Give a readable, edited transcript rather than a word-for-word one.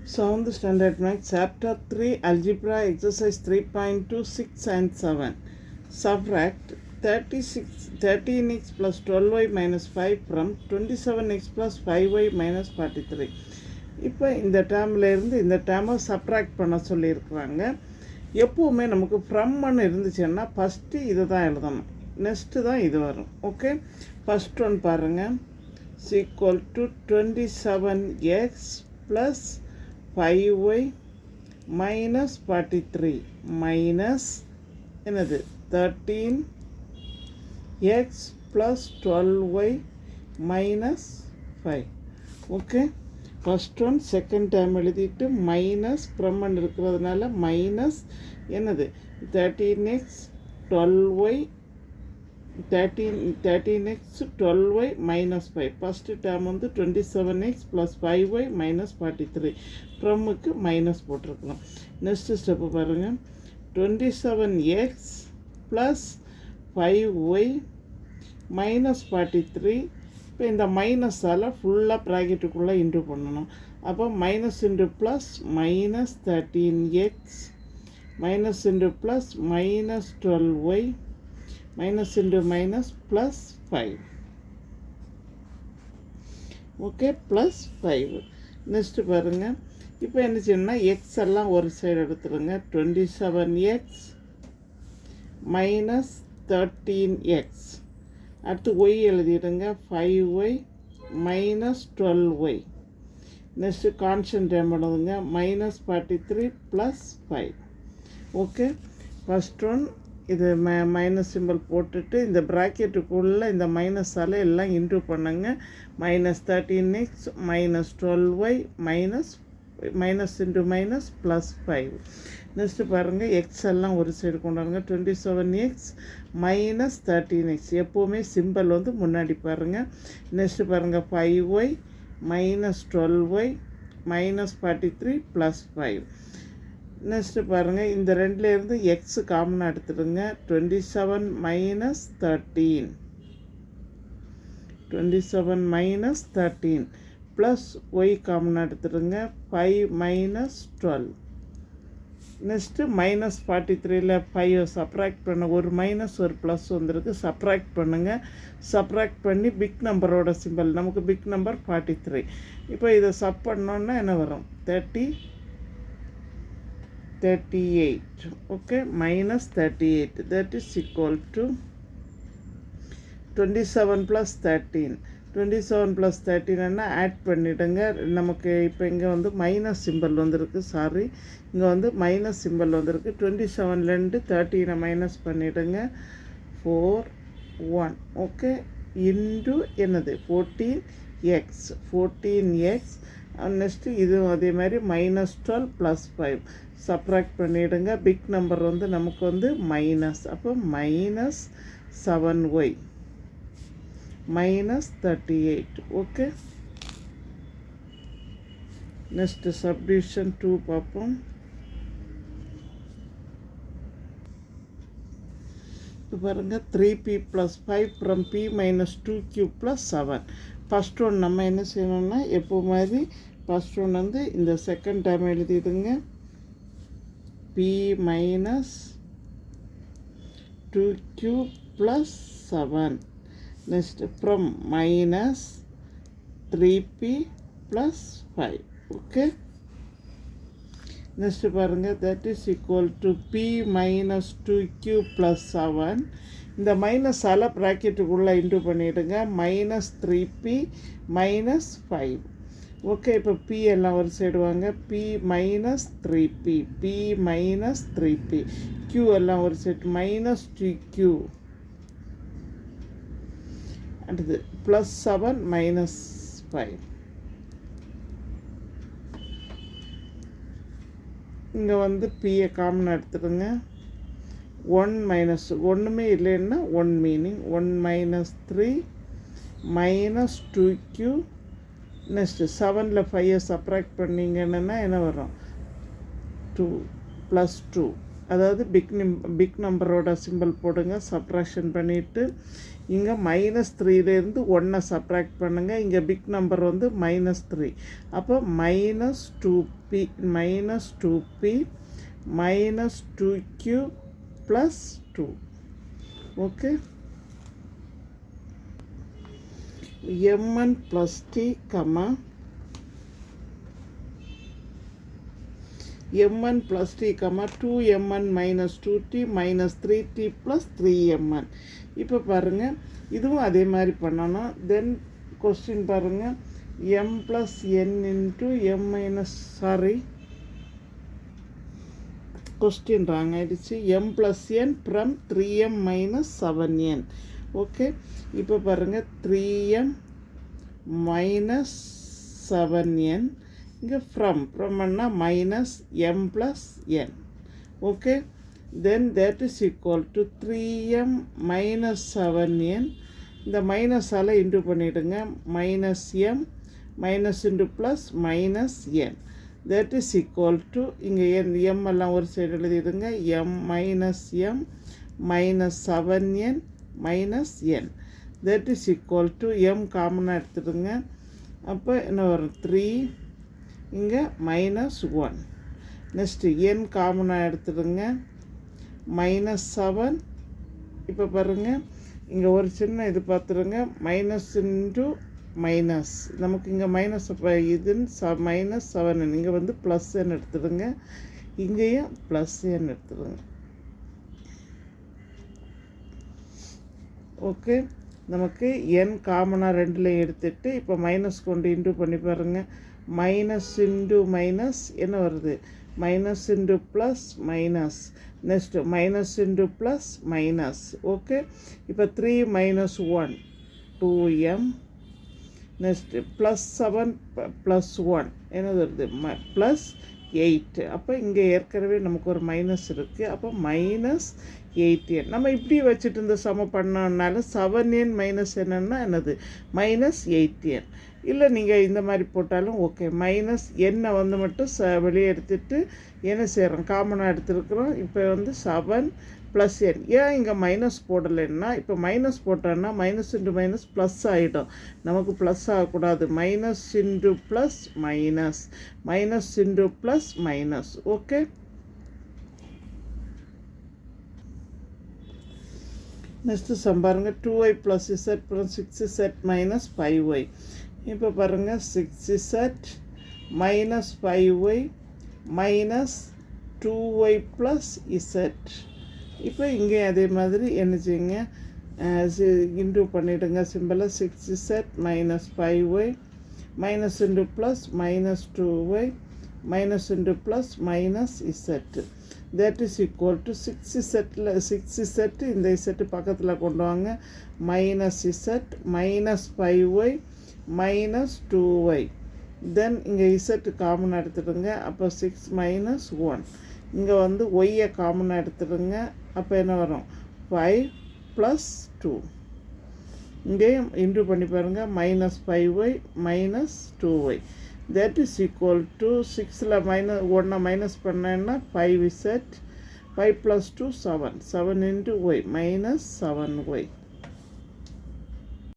7th Standard Maths, Chapter 3, Algebra, Exercise 3.2, 6 and 7. Subtract 13x plus 12y minus 5 from 27x plus 5y minus 43. இப்போ இந்த டேர்மில் இருந்து இந்த டேர்மை சப்ராக்ட் பண்ண சொல்லியிருக்கிறாங்க. எப்போவுமே நமக்கு ஃப்ரம்னு இருந்துச்சுன்னா ஃபஸ்ட்டு இதை தான் எழுதணும், நெக்ஸ்ட்டு தான் இது வரும். ஓகே, ஃபஸ்ட் ஒன் பாருங்கள். Equal to 27x plus 5y minus 43 minus என்னது 13x plus 12y minus 5. Okay, first one second time எழுதிட்டு மைனஸ் ப்ரம்மன் இருக்கிறதுனால மைனஸ் என்னது 13x 12y 13x 12y minus 5. First term வந்து 27x plus 5y minus 43. ப்ரம்முக்கு minus போட்டிருக்கலாம். Next step பாருங்கள். 27x plus 5y minus 43. இப்போ இந்த மைனஸால் ஃபுல்லாக ப்ராக்கெட்டுக்குள்ளே இன்டு பண்ணணும். அப்போ minus into plus minus 13x minus into plus minus 12y minus into minus plus 5. Okay, plus 5. Next பாருங்கள். இப்போ என்ன செய்யணும்னா எக்ஸ் எல்லாம் ஒரு சைடு எடுத்துருங்க. 27x minus 13x. அடுத்து ஒய் எழுதிடுங்க. 5y minus 12y. Next constant time எழுதுங்க. Minus 43 plus 5. Okay, first one இது மைனஸ் சிம்பிள் போட்டுட்டு இந்த ப்ராக்கெட்டுக்குள்ளே இந்த மைனஸால் எல்லாம் இன்டூ பண்ணுங்க. Minus 13x minus 12y minus into minus plus 5. Next பாருங்கள், எக்ஸ் எல்லாம் ஒரு சைடு கொண்டாடுங்க. 27x minus 13x. எப்போவுமே சிம்பிள் வந்து முன்னாடி பாருங்கள். நெக்ஸ்ட்டு பாருங்கள், 5y minus 12y minus 43 plus 5. Next பாருங்கள், இந்த ரெண்டுலேருந்து எக்ஸு காமனாக எடுத்துடுங்க. 27 மைனஸ் 13 27 மைனஸ் 13 ப்ளஸ் ஒய் காமனாக எடுத்துடுங்க. 5 மைனஸ் 12. நெக்ஸ்ட்டு மைனஸ் 43ல் 5 சப்ராக்ட் பண்ண ஒரு மைனஸ் ஒரு ப்ளஸ் வந்துருக்கு. சப்ராக்ட் பண்ணுங்கள். சப்ராக்ட் பண்ணி பிக் நம்பரோட சிம்பிள் நமக்கு பிக் நம்பர் 43. இப்போ இதை சப் பண்ணோன்னா என்ன வரும்? 38. Okay, minus 38. That is equal to 27 plus 13. 27 plus 13 add பண்ணிவிடுங்க. நமக்கு இப்போ இங்கே வந்து மைனஸ் சிம்பிள் வந்துருக்கு. சாரி, இங்கே வந்து மைனஸ் சிம்பிள் வந்துருக்கு. 27லேருந்து 13 மைனஸ் பண்ணிவிடுங்க. 4 1. ஓகே, இன்டு என்னது 14x. நெக்ஸ்ட்டு இதுவும் அதே மாதிரி மைனஸ் 12 ப்ளஸ் 5 சப்ராக்ட் பண்ணிவிடுங்க. பிக் நம்பர் வந்து நமக்கு வந்து மைனஸ். அப்போ minus 7y minus 38. Okay, next subdivision 2 பார்ப்போம். இப்போ பாருங்கள், 3p plus 5 from p minus 2q plus 7. First one நம்ம என்ன செய்யணும்னா எப்போ மாதிரி ஃபஸ்ட் ஒன் வந்து இந்த செகண்ட் டைம் எழுதிடுங்க. p minus 2q plus 7. Next from minus 3p plus 5. Okay, next பாருங்கள், that is equal to p minus 2q plus 7. இந்த மைனஸால் ப்ராக்கெட்டுக்குள்ளே இன்டூ பண்ணிவிடுங்க. Minus 3p minus 5. ஓகே, இப்போ p எல்லாம் ஒரு சைடு வாங்க. p minus 3p p minus 3p. q எல்லாம் ஒரு side minus 2q. அடுத்து ப்ளஸ் 7 மைனஸ் 5. இங்கே வந்து பியை காமனாக எடுத்துடுங்க. 1 மைனஸ் ஒன்றுமே இல்லைன்னா 1 meaning 1 minus 3 minus 2q. Next 7ல் 5 சப்ராக்ட் பண்ணிங்கன்னா என்ன வரும்? 2 ப்ளஸ் 2. அதாவது பிக் நம்பரோட சிம்பிள் போடுங்க, சப்ராக்ஷன் பண்ணிவிட்டு இங்கே -3லேருந்து 1 சப்ராக்ட் பண்ணுங்கள். இங்கே பிக் நம்பர் வந்து -3, அப்போ -2p -2q + 2. Okay, mn + t, mn + t, 2mn - 2t - 3t + 3mn. இப்போ பாருங்கள், இதுவும் அதே மாதிரி பண்ணணும். தென் கொஸ்டின் பாருங்கள், m + n கொஸ்டின் ராங் ஆகிடுச்சு. m + n from 3m - 7n. Okay, இப்போ பாருங்கள் 3m - 7n, இங்கே ஃப்ரம்னா -m + n. Okay, then that is equal to 3m - 7n. இந்த மைனஸால் இன்டூ பண்ணிவிடுங்க, -m - plus -n. that is equal to இங்கே m எல்லாம் ஒரு side எழுதிடுங்க, m - 7n - n. that is equal to m காமனாக எடுத்துடுங்க. அப்போ என்ன வரும், 3, இங்கே -1. நெக்ஸ்ட்டு n காமனாக எடுத்துடுங்க, -7. இப்போ பாருங்கள், இங்கே ஒரு சின்ன இது பார்த்துருங்க, மைனஸ் இன்ட்டு மைனஸ், நமக்கு இங்கே இதுன்னு -7n, இங்கே வந்து +n எடுத்துடுங்க, இங்கேயும் +n எடுத்துடுங்க. ஓகே, நமக்கு n காமனாக ரெண்டுலேயும் எடுத்துட்டு இப்போ மைனஸ் கொண்டு இன்டூ பண்ணி பாருங்கள். மைனஸ் இன்டூ மைனஸ் என்ன வருது, minus into plus minus, next minus into plus minus. Okay, இப்போ 3 - 1 2m, நெக்ஸ்ட்டு +7 + 1 என்ன வருது, +8. அப்போ இங்கே ஏற்கனவே நமக்கு ஒரு மைனஸ் இருக்குது, அப்போ -8n. நம்ம இப்படி வச்சுட்டு இந்த சம பண்ணனால 7n - என்னன்னா என்னது, -8n. இல்லை நீங்கள் இந்த மாதிரி போட்டாலும் ஓகே. -n வந்து மட்டும் வெளியே எடுத்துகிட்டு என்ன செய்கிறோம், காமனாக எடுத்துருக்குறோம். இப்போ வந்து 7 + n. ஏன் இங்கே மைனஸ் போடலைன்னா, இப்போ மைனஸ் போட்டோன்னா மைனஸ் இன்ட்டு மைனஸ் ப்ளஸ் ஆகிடும். நமக்கு ப்ளஸ் ஆகக்கூடாது, minus into plus minus, minus into plus minus. Okay, next sum பாருங்கள், 2y + z + 6z - 5y. இப்போ பாருங்கள், 6z - 5y - 2y + z. இப்போ இங்கே அதே மாதிரி என்ன செய்யுங்க, இன்டூ பண்ணிவிடுங்க சிம்பிளை. 6z - 5y minus into plus -2y into plus z. that is equal to 6z இந்த z பக்கத்தில் கொண்டு வாங்க, -z -5y -2y. தென் இங்கே z காமனாக எடுத்துடுங்க, அப்போ 6 - 1. இங்கே வந்து ஒய்யை காமனாக எடுத்துடுங்க, அப்போ என்ன வரும், 5 + 2. இங்கேயும் இன்டூ பண்ணி பாருங்கள், -5y -2y. that is equal to 6ல் -1 minus பண்ணேன்னா 5z, 5 + 2 7, 7 × y -7y.